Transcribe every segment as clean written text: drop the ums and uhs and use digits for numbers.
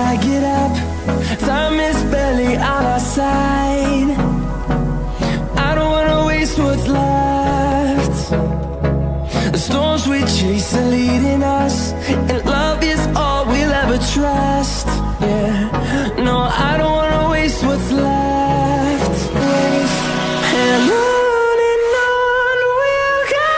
I get up, time is barely on our side. I don't wanna waste what's left. The storms we chase are leading us, and love is all we'll ever trust. Yeah, no, I don't wanna waste what's left. And on we'll go.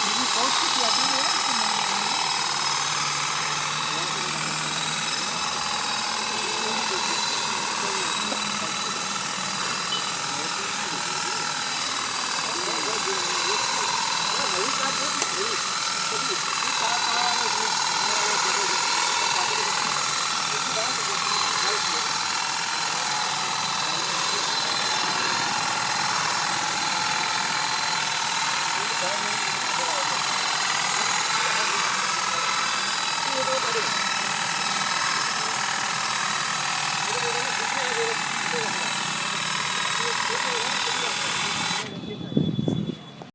Ini kau sih